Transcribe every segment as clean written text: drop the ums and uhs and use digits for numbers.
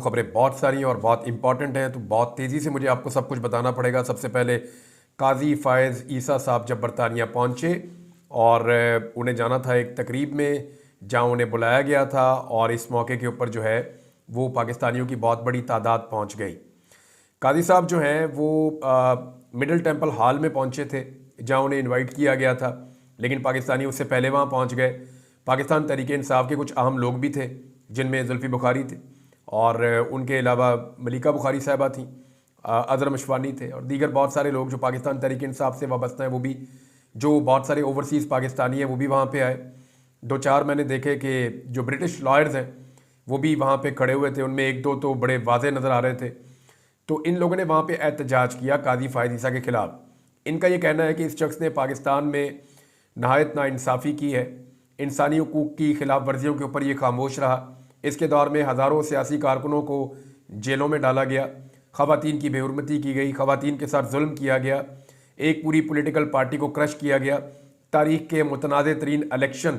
खबरें बहुत सारी हैं और बहुत इंपॉर्टेंट हैं, तो बहुत तेज़ी से मुझे आपको सब कुछ बताना पड़ेगा। सबसे पहले काजी फ़ायज़ ईसा साहब जब बरतानिया पहुँचे और उन्हें जाना था एक तकरीब में जहाँ उन्हें बुलाया गया था, और इस मौके के ऊपर जो है वो पाकिस्तानियों की बहुत बड़ी तादाद पहुँच गई। काजी साहब जो हैं वो मिडल टेम्पल हॉल में पहुँचे थे जहाँ उन्हें इनवाइट किया गया था, लेकिन पाकिस्तानी उससे पहले वहाँ पहुँच गए। पाकिस्तान तहरीक इंसाफ के कुछ अहम लोग भी थे जिनमें जुल्फ़ी बुखारी थे, और उनके अलावा मलिका बुखारी साहिबा थी, अज़हर मशवानी थे, और दीगर बहुत सारे लोग जो पाकिस्तान तहरीक इंसाफ से वाबस्ता हैं वो भी, जो बहुत सारे ओवरसीज़ पाकिस्तानी हैं वो भी वहाँ पे आए। दो चार मैंने देखे कि जो ब्रिटिश लॉयर्स हैं वो भी वहाँ पे खड़े हुए थे, उनमें एक दो तो बड़े वाज़े नज़र आ रहे थे। तो इन लोगों ने वहाँ पे एहतजाज किया काजी फ़ायज़ ईसा के ख़िलाफ़। इनका ये कहना है कि इस शख्स ने पाकिस्तान में नहायत नाइंसाफ़ी की है, इंसानी हकूक़ की खिलाफ वर्जियों के ऊपर ये खामोश रहा। इसके दौर में हज़ारों सियासी कारकुनों को जेलों में डाला गया, ख़वातीन की बेहुरमती की गई, ख़वातीन के साथ जुल्म किया गया, एक पूरी पॉलिटिकल पार्टी को क्रश किया गया। तारीख़ के मुतनाज़ तरीन इलेक्शन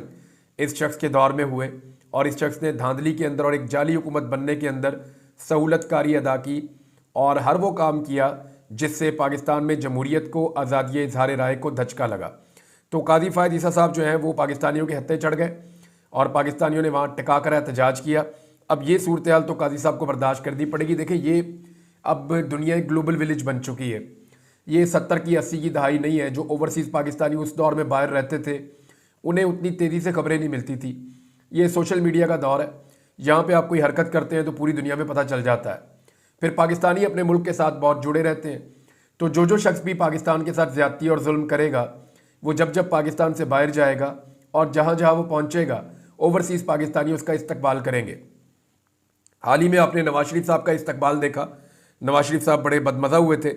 इस शख्स के दौर में हुए, और इस शख्स ने धांधली के अंदर और एक जाली हुकूमत बनने के अंदर सहूलतकारी अदा की, और हर वो काम किया जिससे पाकिस्तान में जमहूरियत को, आज़ादी इज़हार राय को धचका लगा। तो काजी फ़ायज़ ईसा साहब जो हैं वो पाकिस्तानियों के हत्थे चढ़ गए और पाकिस्तानियों ने वहाँ टिका कर एहतजाज किया। अब ये सूरत हाल तो काजी साहब को बर्दाश्त करनी पड़ेगी। देखिए, ये अब दुनिया एक ग्लोबल विलेज बन चुकी है। ये 70 की 80 की दहाई नहीं है। जो ओवरसीज़ पाकिस्तानी उस दौर में बाहर रहते थे उन्हें उतनी तेज़ी से खबरें नहीं मिलती थी। ये सोशल मीडिया का दौर है, यहाँ पे आप कोई हरकत करते हैं तो पूरी दुनिया में पता चल जाता है। फिर पाकिस्तानी अपने मुल्क के साथ बहुत जुड़े रहते हैं, तो जो शख्स भी पाकिस्तान के साथ ज़्यादती और जुल्म करेगा वो जब पाकिस्तान से बाहर जाएगा और जहाँ जहाँ वो पहुँचेगा ओवरसीज़ पाकिस्तानी उसका इस्तकबाल करेंगे। हाल ही में आपने नवाज शरीफ साहब का इस्तकबाल देखा। नवाज शरीफ साहब बड़े बदमज़ा हुए थे।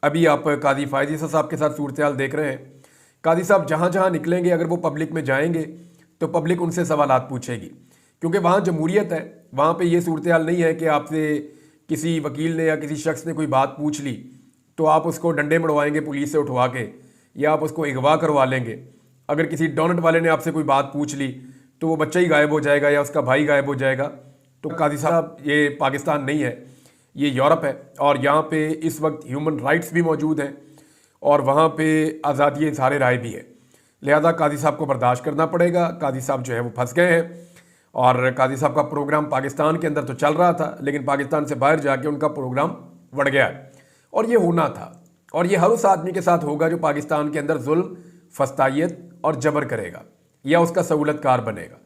अभी आप काजी फ़ायज़ ईसा साहब के साथ सूरत हाल देख रहे हैं। काजी साहब जहाँ जहाँ निकलेंगे, अगर वो पब्लिक में जाएंगे तो पब्लिक उनसे सवालात पूछेगी, क्योंकि वहाँ जमहूरियत है। वहाँ पे ये सूरत हाल नहीं है कि आपसे किसी वकील ने या किसी शख्स ने कोई बात पूछ ली तो आप उसको डंडे मड़वाएंगे पुलिस से उठवा के, या आप उसको अगवा करवा लेंगे। अगर किसी डोनट वाले ने आपसे कोई बात पूछ ली तो वो बच्चा ही गायब हो जाएगा या उसका भाई गायब हो जाएगा। तो काजी साहब, ये पाकिस्तान नहीं है, ये यूरोप है, और यहाँ पे इस वक्त ह्यूमन राइट्स भी मौजूद हैं और वहाँ पे आज़ादी इज़हार राय भी है। लिहाजा काजी साहब को बर्दाश्त करना पड़ेगा। काजी साहब जो है वो फंस गए हैं, और काजी साहब का प्रोग्राम पाकिस्तान के अंदर तो चल रहा था, लेकिन पाकिस्तान से बाहर जाके उनका प्रोग्राम बढ़ गया है। और ये होना था, और ये हर उस आदमी के साथ होगा जो पाकिस्तान के अंदर जुल्म, फस्तायत और जबर करेगा या उसका सहूलतकार बनेगा।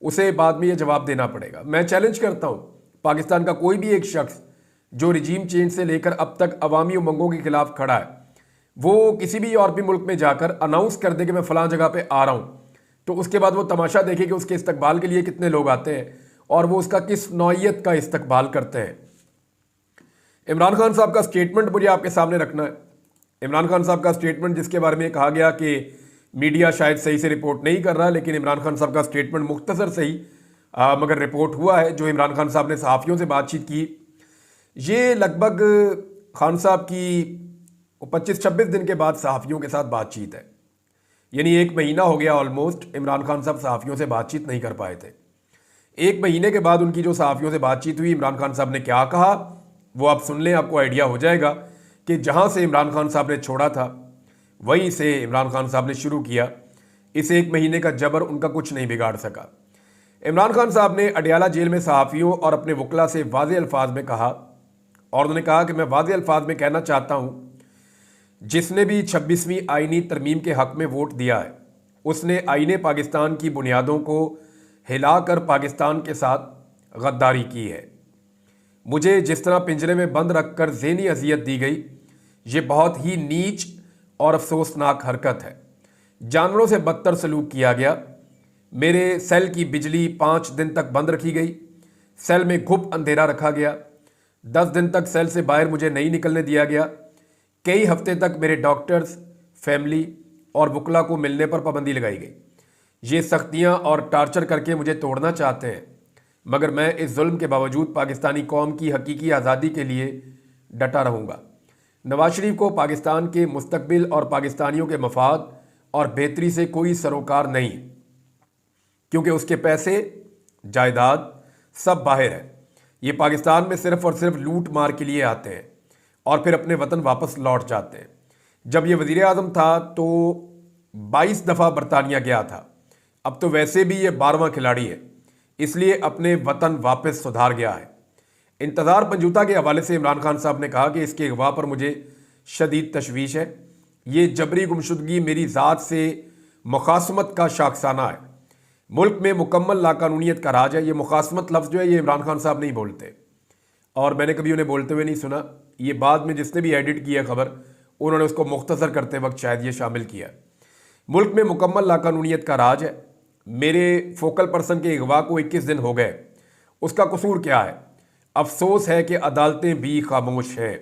उसे बाद में ये जवाब देना पड़ेगा। मैं चैलेंज करता हूँ, पाकिस्तान का कोई भी एक शख्स जो रिजीम चेंज से लेकर अब तक अवामी उमंगों के खिलाफ खड़ा है, वो किसी भी और भी मुल्क में जाकर अनाउंस कर दे कि मैं फ़लाँ जगह पे आ रहा हूँ, तो उसके बाद वो तमाशा देखे कि उसके इस्तकबाल के लिए कितने लोग आते हैं और वो उसका किस नौइयत का इस्तकबाल करते हैं। इमरान खान साहब का स्टेटमेंट मुझे आपके सामने रखना है। इमरान खान साहब का स्टेटमेंट, जिसके बारे में कहा गया कि मीडिया शायद सही से रिपोर्ट नहीं कर रहा, लेकिन इमरान खान साहब का स्टेटमेंट मुख्तसर सही मगर रिपोर्ट हुआ है। जो इमरान खान साहब ने सहाफ़ियों से बातचीत की, ये लगभग खान साहब की 25-26 दिन के बाद सहाफ़ियों के साथ बातचीत है। यानी 1 महीना हो गया ऑलमोस्ट इमरान खान साहब सहाफ़ियों से बातचीत नहीं कर पाए थे। 1 महीने के बाद उनकी जो सहाफ़ियों से बातचीत हुई, इमरान खान साहब ने क्या कहा वो आप सुन लें, आपको आइडिया हो जाएगा कि जहाँ से इमरान खान साहब ने छोड़ा था वहीं से इमरान खान साहब ने शुरू किया। इस 1 महीने का जबर उनका कुछ नहीं बिगाड़ सका। इमरान खान साहब ने अडियाला जेल में सहाफ़ियों और अपने वकला से वाज़े अल्फाज में कहा, और उन्होंने कहा कि मैं वाज़े अल्फाज में कहना चाहता हूँ, जिसने भी 26वीं आईनी तरमीम के हक़ में वोट दिया है उसने आईने पाकिस्तान की बुनियादों को हिलाकर पाकिस्तान के साथ गद्दारी की है। मुझे जिस तरह पिंजरे में बंद रखकर ज़हनी अजियत दी गई, ये बहुत ही नीच और अफसोसनाक हरकत है। जानवरों से बदतर सलूक किया गया। मेरे सेल की बिजली 5 दिन तक बंद रखी गई। सेल में घुप अंधेरा रखा गया। 10 दिन तक सेल से बाहर मुझे नहीं निकलने दिया गया। कई हफ्ते तक मेरे डॉक्टर्स, फैमिली और वकला को मिलने पर पाबंदी लगाई गई। ये सख्तियाँ और टार्चर करके मुझे तोड़ना चाहते हैं, मगर मैं इस जुल्म के बावजूद पाकिस्तानी कौम की हकीकी आज़ादी के लिए डटा रहूँगा। नवाज शरीफ को पाकिस्तान के मुस्तकबिल और पाकिस्तानियों के मफाद और बेहतरी से कोई सरोकार नहीं, क्योंकि उसके पैसे, जायदाद सब बाहर है। ये पाकिस्तान में सिर्फ और सिर्फ लूट मार के लिए आते हैं और फिर अपने वतन वापस लौट जाते हैं। जब ये वज़ीर आज़म था तो 22 दफ़ा बरतानिया गया था, अब तो वैसे भी ये 12वां खिलाड़ी है, इसलिए अपने वतन वापस सुधार गया है। इंतज़ार पंजूता के हवाले से इमरान खान साहब ने कहा कि इसके अगवा पर मुझे शदीद तशवीश है। ये जबरी गुमशुदगी मेरी ज़ात से मुखासमत का शाखसाना है। मुल्क में मुकम्मल लाकानूनियत का राज है। ये मुखासमत लफ्ज़ जो है ये इमरान खान साहब नहीं बोलते और मैंने कभी उन्हें बोलते हुए नहीं सुना। ये बाद में जिसने भी एडिट किया खबर उन्होंने उसको मुख्तसर करते वक्त शायद ये शामिल किया। मुल्क में मुकम्मल लाकानूनियत का राज है। मेरे फोकल पर्सन के अगवा को 21 दिन हो गए, उसका कसूर क्या है? अफसोस है कि अदालतें भी खामोश हैं।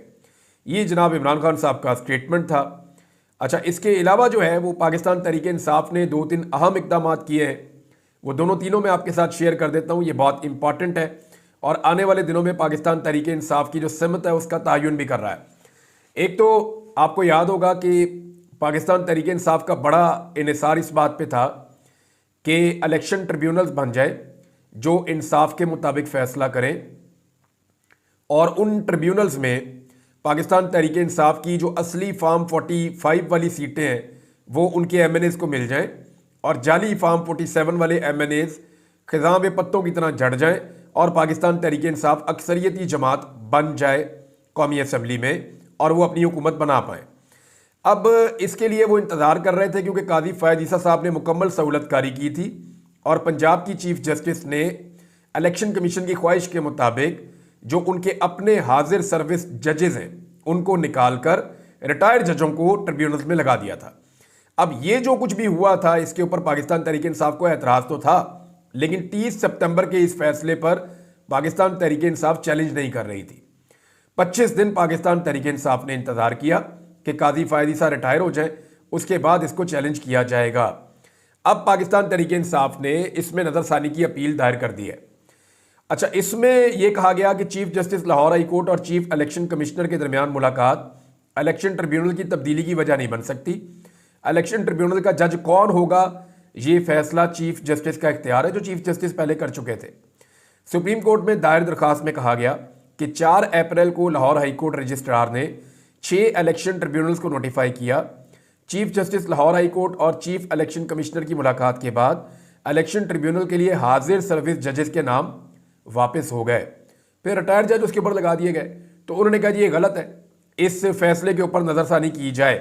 ये जनाब इमरान खान साहब का स्टेटमेंट था। अच्छा, इसके अलावा जो है वो पाकिस्तान तहरीक इंसाफ ने 2-3 अहम इकदाम किए हैं, वो दोनों तीनों मैं आपके साथ शेयर कर देता हूँ। ये बहुत इंपॉर्टेंट है और आने वाले दिनों में पाकिस्तान तहरीक इंसाफ की जो सिमत है उसका तयन भी कर रहा है। एक तो आपको याद होगा कि पाकिस्तान तहरीक इंसाफ का बड़ा इन्हिसार इस बात पे था कि इलेक्शन ट्रिब्यूनल्स बन जाए जो इंसाफ के मुताबिक फ़ैसला करें और उन ट्रिब्यूनल्स में पाकिस्तान तहरीक इंसाफ की जो असली फार्म 45 वाली सीटें हैं वो उनके MNAs को मिल जाएं और जाली फार्म 47 वाले MNAs खिज़ां में पत्तों की तरह जड़ जाएं और पाकिस्तान तहरीक इंसाफ अक्सरियती जमात बन जाए कौमी असम्बली में और वो अपनी हुकूमत बना पाएँ। अब इसके लिए वो इंतज़ार कर रहे थे क्योंकि काजी फ़ायद ईसा साहब ने मुकम्मल सहूलतकारी की थी और पंजाब की चीफ जस्टिस ने इलेक्शन कमीशन की ख्वाहिश के मुताबिक जो उनके अपने हाजिर सर्विस जजेस हैं उनको निकाल कर रिटायर्ड जजों को ट्रिब्यूनल्स में लगा दिया था। अब ये जो कुछ भी हुआ था इसके ऊपर पाकिस्तान तहरीक इंसाफ को एतराज़ तो था, लेकिन 30 सितंबर के इस फैसले पर पाकिस्तान तहरीक इंसाफ चैलेंज नहीं कर रही थी। 25 दिन पाकिस्तान तहरीक इंसाफ ने इंतज़ार किया कि काजी फ़ायद ईसा रिटायर हो जाए, उसके बाद इसको चैलेंज किया जाएगा। अब पाकिस्तान तहरीक इंसाफ ने इसमें नज़रसानी की अपील दायर कर दी है। अच्छा, इसमें यह कहा गया कि chief justice Lahore high court और चीफ इलेक्शन कमिश्नर के दरमियान मुलाकात इलेक्शन ट्रिब्यूनल की तब्दीली की वजह नहीं बन सकती। इलेक्शन ट्रिब्यूनल का जज कौन होगा ये फैसला चीफ जस्टिस का इख्तियार है, जो चीफ जस्टिस पहले कर चुके थे। सुप्रीम कोर्ट में दायर दरखास्त में कहा गया कि 4 अप्रैल को लाहौर हाई कोर्ट रजिस्ट्रार ने 6 इलेक्शन ट्रिब्यूनल्स को नोटिफाई किया। Chief justice Lahore high court और चीफ इलेक्शन कमिश्नर की मुलाकात के बाद इलेक्शन ट्रिब्यूनल के लिए हाजिर सर्विस जजेस के नाम वापस हो गए। फिर रिटायर्ड जज उसके ऊपर लगा दिए गए, तो उन्होंने कहा जी ये गलत है, इस फैसले के ऊपर नज़रसानी की जाए।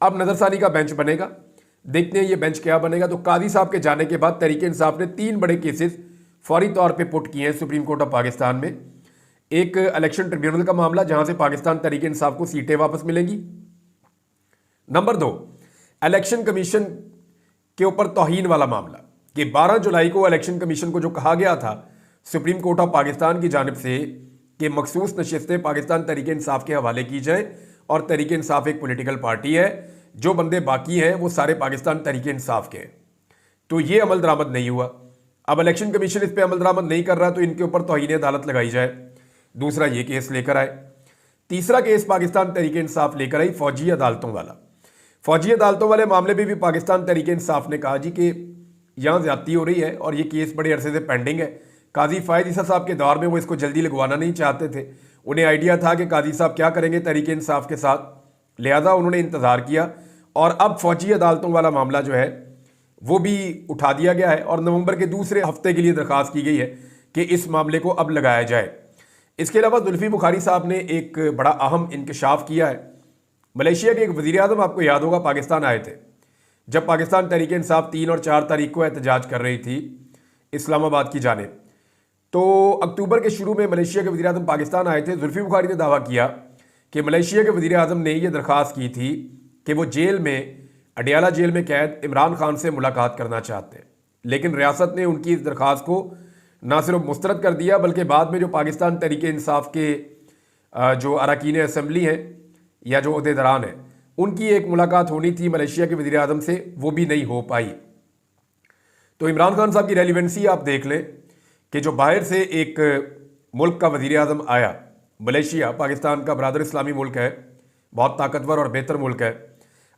अब नज़रसानी का बेंच बनेगा, देखते हैं ये बेंच क्या बनेगा। तो काजी साहब के जाने के बाद तहरीक इंसाफ ने 3 बड़े केसेस फौरी तौर पे पुट किए हैं सुप्रीम कोर्ट ऑफ पाकिस्तान में। एक इलेक्शन ट्रिब्यूनल का मामला जहां से पाकिस्तान तहरीक इंसाफ को सीटें वापस मिलेंगी। नंबर 2, इलेक्शन कमीशन के ऊपर तौहीन वाला मामला कि 12 जुलाई को इलेक्शन कमीशन को जो कहा गया था सुप्रीम कोर्ट ऑफ पाकिस्तान की जानिब से कि मखसूस नशिस्तें पाकिस्तान तहरीक इंसाफ के हवाले की जाएं और तहरीक इंसाफ एक पॉलिटिकल पार्टी है, जो बंदे बाकी हैं वो सारे पाकिस्तान तहरीक इंसाफ के हैं, तो ये अमल दरामद नहीं हुआ। अब इलेक्शन कमीशन इस पर अमल दरामद नहीं कर रहा तो इनके ऊपर तौहीन अदालत लगाई जाए। दूसरा ये केस लेकर आए। तीसरा केस पाकिस्तान तहरीक इंसाफ लेकर आई फौजी अदालतों वाला। फौजी अदालतों वाले मामले में भी पाकिस्तान तहरीक इंसाफ ने कहा जी कि यहाँ ज्यादती हो रही है और ये केस बड़े अरसे से पेंडिंग है। काजी फ़ायद ईसा साहब के दौर में वो इसको जल्दी लगवाना नहीं चाहते थे, उन्हें आइडिया था कि काजी साहब क्या करेंगे तहरीक इंसाफ के साथ, लिहाजा उन्होंने इंतज़ार किया और अब फौजी अदालतों वाला मामला जो है वो भी उठा दिया गया है और नवंबर के दूसरे हफ्ते के लिए दरख्वास्त की गई है कि इस मामले को अब लगाया जाए। इसके अलावा जुल्फी बुखारी साहब ने एक बड़ा अहम इंकशाफ किया है। मलेशिया के एक वज़ीर आज़म, आपको याद होगा, पाकिस्तान आए थे जब पाकिस्तान तहरीक इंसाफ 3 और 4 तारीख को एहतजाज कर रही थी इस्लामाबाद की जानिब। तो अक्टूबर के शुरू में मलेशिया के वज़ीर आज़म पाकिस्तान आए थे। जुल्फी बुखारी ने दावा किया कि मलेशिया के वज़ीर आज़म ने यह दरख्वास्त की थी कि वो जेल में, अडियाला जेल में कैद इमरान खान से मुलाकात करना चाहते हैं, लेकिन रियासत ने उनकी इस दरख्वास्त को ना सिर्फ मुस्तरद कर दिया बल्कि बाद में जो पाकिस्तान तहरीक इंसाफ के जो अरकान असम्बली हैं या जो अहदेदारान हैं उनकी एक मुलाकात होनी थी मलेशिया के वज़ीर आज़म से, वो भी नहीं हो पाई। तो इमरान खान साहब की रेलिवेंसी आप देख लें कि जो बाहर से एक मुल्क का वज़ीर आज़म आया, मलेशिया पाकिस्तान का बरादर इस्लामी मुल्क है, बहुत ताकतवर और बेहतर मुल्क है।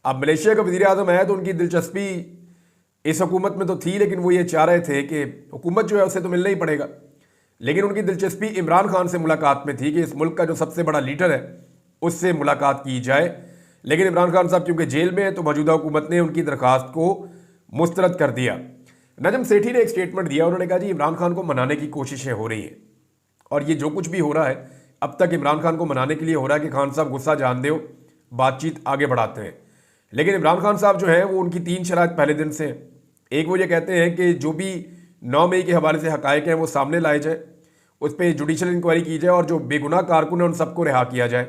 अब मलेशिया का वज़ीर आज़म आया तो उनकी दिलचस्पी इस हुकूमत में तो थी, लेकिन वो ये चाह रहे थे कि हुकूमत जो है उसे तो मिलना ही पड़ेगा। लेकिन उनकी दिलचस्पी इमरान खान से मुलाकात में थी कि इस मुल्क का जो सबसे बड़ा लीडर है उससे मुलाकात की जाए। लेकिन इमरान खान साहब क्योंकि जेल में है तो मौजूदा हुकूमत ने उनकी दरख्वास्त को मुस्तरद कर दिया। नजम सेठी ने एक स्टेटमेंट दिया, उन्होंने कहा जी इमरान खान को मनाने की कोशिशें हो रही हैं और ये जो कुछ भी हो रहा है अब तक इमरान खान को मनाने के लिए हो रहा है कि खान साहब गुस्सा जान दो, बातचीत आगे बढ़ाते हैं। लेकिन इमरान खान साहब जो है वो उनकी 3 शराइत पहले दिन से हैं। एक वो ये कहते हैं कि जो भी 9 मई के हवाले से हकायक हैं वो सामने लाए जाए, उस पर जुडिशल इंक्वायरी की जाए और जो बेगुनाह कारकुन हैं उन सबको रिहा किया जाए।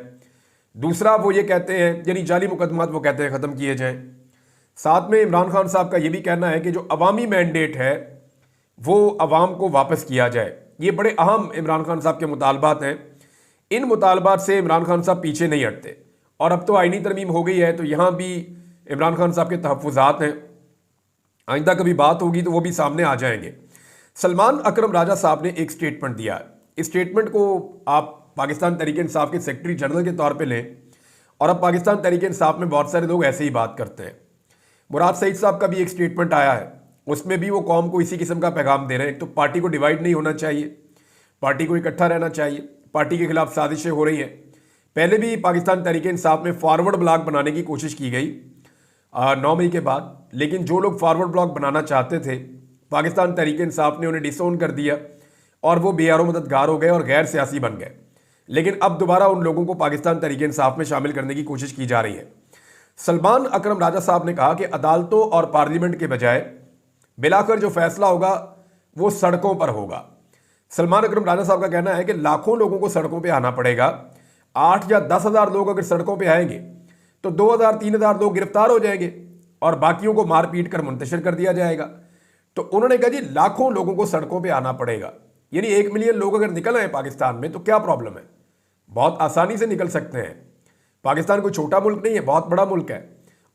दूसरा वो ये कहते हैं यानी जाली मुकदमात वो कहते हैं ख़त्म किए जाएँ। साथ में इमरान खान साहब का ये भी कहना है कि जो अवामी मैंडेट है वो अवाम को वापस किया जाए। ये बड़े अहम इमरान खान साहब के मुतालबात हैं। इन मुतालबात से इमरान खान साहब पीछे नहीं हटते और अब तो आईनी तरमीम हो गई है तो यहाँ भी इमरान खान साहब के तहफ़्फ़ुज़ात हैं। आइंदा कभी बात होगी तो वो भी सामने आ जाएंगे। सलमान अकरम राजा साहब ने एक स्टेटमेंट दिया। इस स्टेटमेंट को आप पाकिस्तान तहरीक इंसाफ के सेक्रेटरी जनरल के तौर पे लें और अब पाकिस्तान तहरीक इंसाफ में बहुत सारे लोग ऐसे ही बात करते हैं। मुराद सईद साहब का भी एक स्टेटमेंट आया है, उसमें भी वो कौम को इसी किस्म का पैगाम दे रहे हैं। तो पार्टी को डिवाइड नहीं होना चाहिए, पार्टी को इकट्ठा रहना चाहिए, पार्टी के खिलाफ साजिशें हो रही हैं। पहले भी पाकिस्तान तहरीक इंसाफ में फॉरवर्ड ब्लॉक बनाने की कोशिश की गई 9 मई के बाद, लेकिन जो लोग फॉरवर्ड ब्लॉक बनाना चाहते थे पाकिस्तान तहरीक इंसाफ ने उन्हें डिसोन कर दिया और वो बेयारो मददगार हो गए और गैर सियासी बन गए। लेकिन अब दोबारा उन लोगों को पाकिस्तान तहरीक इंसाफ में शामिल करने की कोशिश की जा रही है। सलमान अकरम राजा साहब ने कहा कि अदालतों और पार्लियामेंट के बजाय बिलाकर जो फैसला होगा वो सड़कों पर होगा। सलमान अकरम राजा साहब का कहना है कि लाखों लोगों को सड़कों पर आना पड़ेगा। 8 या 10 हज़ार लोग अगर सड़कों पर आएंगे तो 2,000-3,000 लोग गिरफ्तार हो जाएंगे और बाकियों को मार पीट कर मुंतशिर कर दिया जाएगा। तो उन्होंने कहा जी लाखों लोगों को सड़कों पे आना पड़ेगा, यानी 1 मिलियन लोग अगर निकल आए पाकिस्तान में तो क्या प्रॉब्लम है, बहुत आसानी से निकल सकते हैं। पाकिस्तान कोई छोटा मुल्क नहीं है, बहुत बड़ा मुल्क है।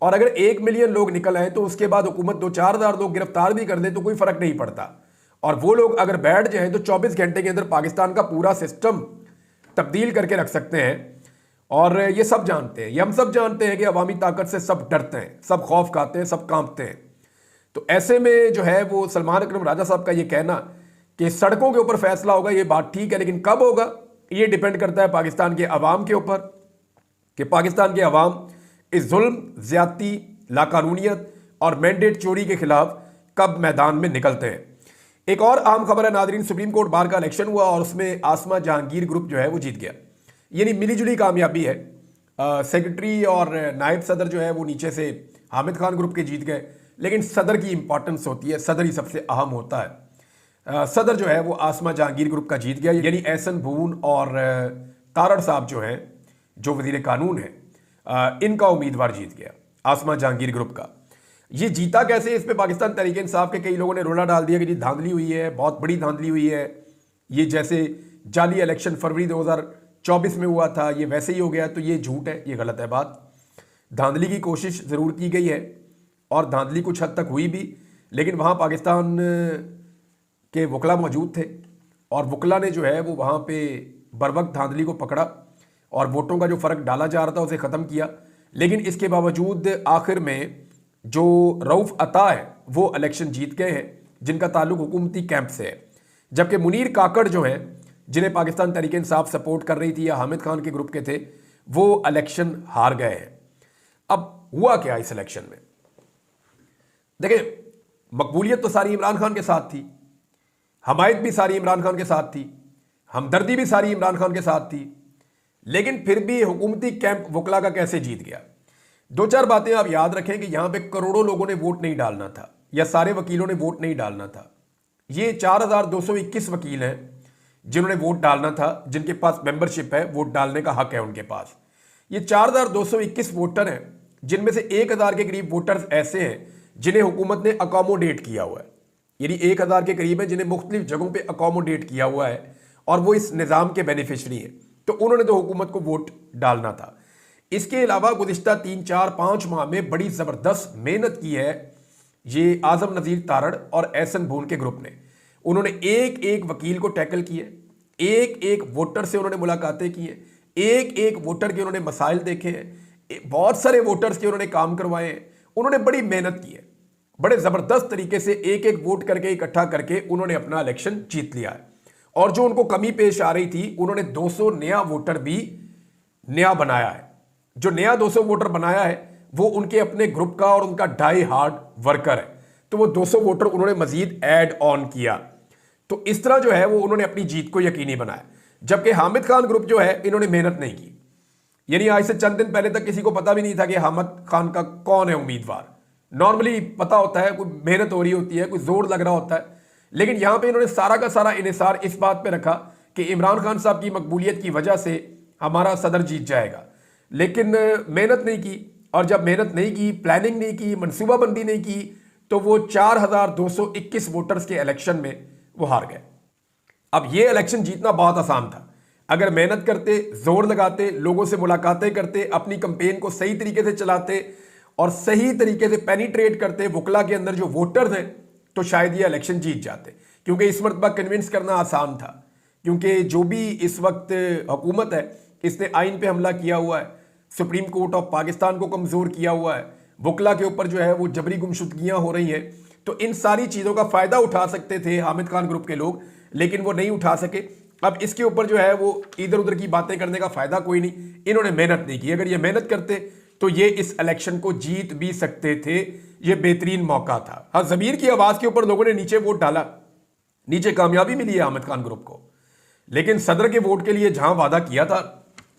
और अगर 1 मिलियन लोग निकल आए तो उसके बाद हुकूमत 2-4 हज़ार लोग गिरफ्तार भी कर दे तो कोई फर्क नहीं पड़ता। और वो लोग अगर बैठ जाए तो 24 घंटे के अंदर पाकिस्तान का पूरा सिस्टम तब्दील करके रख सकते हैं। और ये सब जानते हैं, ये हम सब जानते हैं कि अवामी ताकत से सब डरते हैं, सब खौफ खाते हैं, सब कांपते हैं। तो ऐसे में जो है वो सलमान अकरम राजा साहब का ये कहना कि सड़कों के ऊपर फैसला होगा, ये बात ठीक है, लेकिन कब होगा ये डिपेंड करता है पाकिस्तान के अवाम के ऊपर कि पाकिस्तान के अवाम इस जुल्म, ज्यादती, लाकानूनियत और मैंडेट चोरी के खिलाफ कब मैदान में निकलते हैं। एक और अहम खबर है नाजरीन, सुप्रीम कोर्ट बार का इलेक्शन हुआ और उसमें आसमा जहांगीर ग्रुप जो है वो जीत गया, यानी मिलीजुली कामयाबी है। सेक्रेटरी और नायब सदर जो है वो नीचे से हामिद खान ग्रुप के जीत गए, लेकिन सदर की इंपॉर्टेंस होती है, सदर ही सबसे अहम होता है। सदर जो है वो आसमा जहांगीर ग्रुप का जीत गया, यानी एहसन भून और तारड़ साहब जो हैं जो वजीर कानून है इनका उम्मीदवार जीत गया, आसमा जहांगीर ग्रुप का। ये जीता कैसे, इस पे पाकिस्तान तहरीक इंसाफ के कई लोगों ने रोला डाल दिया कि जी धांधली हुई है, बहुत बड़ी धांधली हुई है, ये जैसे जाली इलेक्शन फरवरी 2024 में हुआ था ये वैसे ही हो गया। तो ये झूठ है, ये गलत है बात। धांधली की कोशिश ज़रूर की गई है और धांधली कुछ हद तक हुई भी, लेकिन वहाँ पाकिस्तान के वकला मौजूद थे और वकला ने जो है वो वहाँ पे बर वक्त धांधली को पकड़ा और वोटों का जो फ़र्क डाला जा रहा था उसे ख़त्म किया। लेकिन इसके बावजूद आखिर में जो रऊफ़ अता है वो इलेक्शन जीत गए हैं, जिनका ताल्लुक हुकूमती कैंप से है, जबकि मुनीर काकड़ जो हैं जिन्हें पाकिस्तान तहरीक इंसाफ सपोर्ट कर रही थी या हामिद खान के ग्रुप के थे, वो इलेक्शन हार गए हैं। अब हुआ क्या इस इलेक्शन में, देखिए मकबूलियत तो सारी इमरान खान के साथ थी, हमायत भी सारी इमरान खान के साथ थी, हमदर्दी भी सारी इमरान खान के साथ थी, लेकिन फिर भी हुकूमती कैंप वकला का कैसे जीत गया। 2-4 बातें आप याद रखें कि यहां पे करोड़ों लोगों ने वोट नहीं डालना था या सारे वकीलों ने वोट नहीं डालना था। ये 4221 वकील हैं जिन्होंने वोट डालना था, जिनके पास मेंबरशिप है, वोट डालने का हक है उनके पास। ये 4221 वोटर हैं, जिनमें से 1000 के करीब वोटर्स ऐसे हैं जिन्हें हुकूमत ने अकोमोडेट किया हुआ है, यानी 1000 के करीब है जिन्हें मुख्तलिफ जगहों पे अकोमोडेट किया हुआ है और वो इस निज़ाम के बेनिफिशरी हैं। तो उन्होंने तो हुकूमत को वोट डालना था। इसके अलावा गुज़िश्ता 3-4-5 माह में बड़ी ज़बरदस्त मेहनत की है ये आज़म नज़ीर तारड़ और एहसन भून के ग्रुप ने। उन्होंने एक एक वकील को टैकल किए, एक एक वोटर से उन्होंने मुलाकातें की हैं, एक एक वोटर के उन्होंने मसाइल देखे हैं, बहुत सारे वोटर्स के उन्होंने काम करवाए हैं। उन्होंने बड़ी मेहनत की है, बड़े ज़बरदस्त तरीके से एक एक वोट करके इकट्ठा करके उन्होंने अपना इलेक्शन जीत लिया है। और जो उनको कमी पेश आ रही थी, उन्होंने 200 नया वोटर भी नया बनाया है। जो नया 200 वोटर बनाया है वो उनके अपने ग्रुप का और उनका डाई हार्ड वर्कर है, तो वो 200 वोटर उन्होंने मजीद ऐड ऑन किया। तो इस तरह जो है वो उन्होंने अपनी जीत को यकीनी बनाया। जबकि हामिद खान ग्रुप जो है, इन्होंने मेहनत नहीं की। यानी आज से चंद दिन पहले तक किसी को पता भी नहीं था कि हामिद खान का कौन है उम्मीदवार। नॉर्मली पता होता है, कोई मेहनत हो रही होती है, कोई जोर लग रहा होता है, लेकिन यहां पे इन्होंने सारा का सारा इन्हिसार इस बात पे रखा कि इमरान खान साहब की मकबूलियत की वजह से हमारा सदर जीत जाएगा। लेकिन मेहनत नहीं की, और जब मेहनत नहीं की, प्लानिंग नहीं की, मनसूबाबंदी नहीं की, तो वो 4221 वोटर्स के इलेक्शन में वो हार गए। अब ये इलेक्शन जीतना बहुत आसान था अगर मेहनत करते, जोर लगाते, लोगों से मुलाकातें करते, अपनी कंपेन को सही तरीके से चलाते और सही तरीके से पेनिट्रेट करते वुकला के अंदर जो वोटर्स हैं, तो शायद ये इलेक्शन जीत जाते। क्योंकि इस मरतबा कन्विंस करना आसान था, क्योंकि जो भी इस वक्त हुकूमत है, इसने आइन पे हमला किया हुआ है, सुप्रीम कोर्ट ऑफ पाकिस्तान को कमज़ोर किया हुआ है, वुकला के ऊपर जो है वो जबरी गुमशुदगियाँ हो रही हैं। तो इन सारी चीज़ों का फ़ायदा उठा सकते थे हामिद खान ग्रुप के लोग, लेकिन वो नहीं उठा सके। अब इसके ऊपर जो है वो इधर उधर की बातें करने का फ़ायदा कोई नहीं, इन्होंने मेहनत नहीं की। अगर ये मेहनत करते तो ये इस इलेक्शन को जीत भी सकते थे, ये बेहतरीन मौका था। हाँ, ज़मीर की आवाज़ के ऊपर लोगों ने नीचे वोट डाला, नीचे कामयाबी मिली है हामिद खान ग्रुप को, लेकिन सदर के वोट के लिए जहां वादा किया था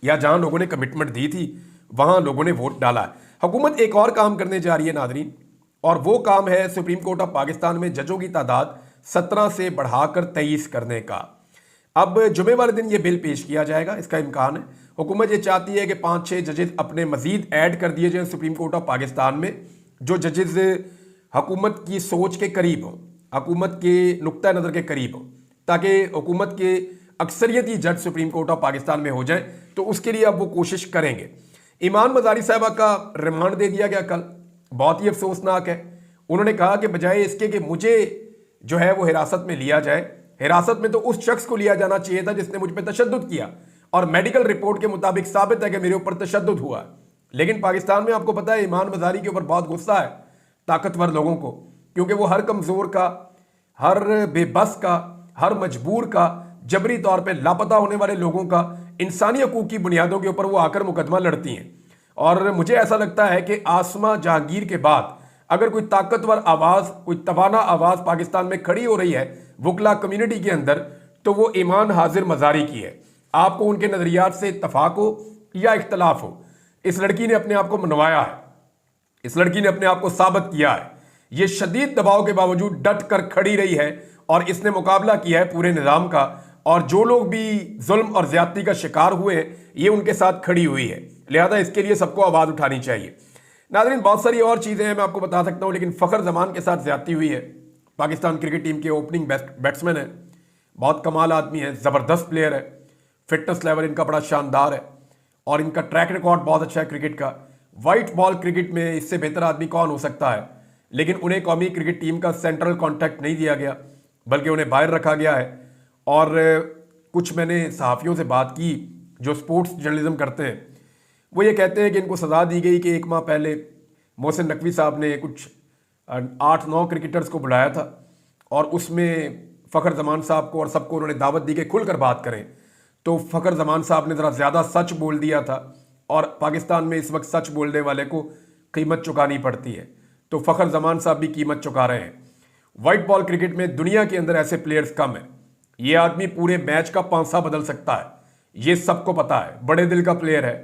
या जहां लोगों ने कमिटमेंट दी थी, वहां लोगों ने वोट डाला है। हुकूमत एक और काम करने जा रही है नादरीन, और वो काम है सुप्रीम कोर्ट ऑफ पाकिस्तान में जजों की तादाद 17 से बढ़ाकर 23 करने का। अब जुमे वाले दिन ये बिल पेश किया जाएगा, इसका इम्कान है। हुकूमत ये चाहती है कि 5-6 जजेस अपने मजीद ऐड कर दिए जाए सुप्रीम कोर्ट ऑफ पाकिस्तान में, जो जजेस हुकूमत की सोच के करीब हों, हुकूमत के नुक्ता नज़र के करीब हों, ताकि हुकूमत के अक्सरियती जज सुप्रीम कोर्ट ऑफ पाकिस्तान में हो जाए। तो उसके लिए अब वो कोशिश करेंगे। ईमान मजारी साहबा का रिमांड दे दिया गया कल, बहुत ही अफसोसनाक है। उन्होंने कहा कि बजाय इसके कि मुझे जो है वो हिरासत में लिया जाए, हिरासत में तो उस शख्स को लिया जाना चाहिए था जिसने मुझ पर तशद्दुद किया, और मेडिकल रिपोर्ट के मुताबिक साबित है कि मेरे ऊपर तशद्दुद हुआ। लेकिन पाकिस्तान में आपको पता है ईमान मजारी के ऊपर बहुत गुस्सा है ताकतवर लोगों को, क्योंकि वो हर कमज़ोर का, हर बेबस का, हर मजबूर का, जबरी तौर पे लापता होने वाले लोगों का इंसानी हकूक़ की बुनियादों के ऊपर वो आकर मुकदमा लड़ती हैं। और मुझे ऐसा लगता है कि आसमा जहांगीर के बाद अगर कोई ताकतवर आवाज़, कोई तवाना आवाज़ पाकिस्तान में खड़ी हो रही है वुकला कम्युनिटी के अंदर, तो वो ईमान हाजिर मजारी की है। आपको उनके नज़रियात से इत्तफाक हो या इख्तलाफ हो, इस लड़की ने अपने आप को मनवाया है, इस लड़की ने अपने आप को साबित किया है। ये शदीद दबाव के बावजूद डट कर खड़ी रही है और इसने मुकाबला किया है पूरे निज़ाम का, और जो लोग भी जुल्म और ज्यादती का शिकार हुए हैं, ये उनके साथ खड़ी हुई है। लिहाजा इसके लिए सबको आवाज़ उठानी चाहिए। नाज़रीन, बहुत सारी और चीज़ें हैं मैं आपको बता सकता हूँ, लेकिन फ़खर जमान के साथ ज्यादती हुई है। पाकिस्तान क्रिकेट टीम के ओपनिंग बैट्समैन है, बहुत कमाल आदमी है, ज़बरदस्त प्लेयर है, फिटनेस लेवल इनका बड़ा शानदार है और इनका ट्रैक रिकॉर्ड बहुत अच्छा है क्रिकेट का। वाइट बॉल क्रिकेट में इससे बेहतर आदमी कौन हो सकता है, लेकिन उन्हें कौमी क्रिकेट टीम का सेंट्रल कॉन्टैक्ट नहीं दिया गया, बल्कि उन्हें बाहर रखा गया है। और कुछ मैंने सहाफ़ियों से बात की जो स्पोर्ट्स जर्नलिज्म करते हैं, वो ये कहते हैं कि इनको सज़ा दी गई कि 1 माह पहले मोहसिन नकवी साहब ने कुछ 8-9 क्रिकेटर्स को बुलाया था और उसमें फ़खर जमान साहब को और सबको उन्होंने दावत दी कि खुलकर बात करें। तो फ़खर जमान साहब ने ज़रा ज़्यादा सच बोल दिया था, और पाकिस्तान में इस वक्त सच बोलने वाले को कीमत चुकानी पड़ती है, तो फ़खर जमान साहब भी कीमत चुका रहे हैं। वाइट बॉल क्रिकेट में दुनिया के अंदर ऐसे प्लेयर्स कम हैं। ये आदमी पूरे मैच का पांसा बदल सकता है, ये सबको पता है। बड़े दिल का प्लेयर है,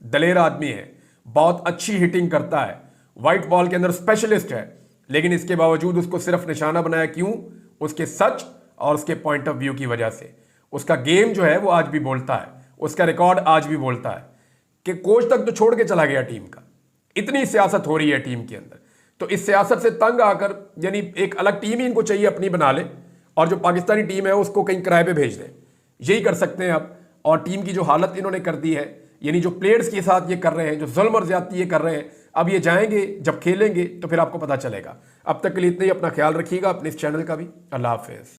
दलेर आदमी है, बहुत अच्छी हिटिंग करता है, वाइट बॉल के अंदर स्पेशलिस्ट है, लेकिन इसके बावजूद उसको सिर्फ निशाना बनाया क्यों? उसके सच और उसके पॉइंट ऑफ व्यू की वजह से। उसका गेम जो है वो आज भी बोलता है, उसका रिकॉर्ड आज भी बोलता है कि कोच तक तो छोड़ के चला गया टीम का। इतनी सियासत हो रही है टीम के अंदर, तो इस सियासत से तंग आकर यानी एक अलग टीम ही इनको चाहिए अपनी बना ले, और जो पाकिस्तानी टीम है उसको कहीं किराए पे भेज दे। यही कर सकते हैं अब। और टीम की जो हालत इन्होंने कर दी है, यानी जो प्लेयर्स के साथ ये कर रहे हैं, जो जुल्म और ज्यादती ये कर रहे हैं, अब ये जाएंगे जब खेलेंगे तो फिर आपको पता चलेगा। अब तक के लिए इतना ही। अपना ख्याल रखिएगा, अपने इस चैनल का भी। अल्लाह हाफिज़।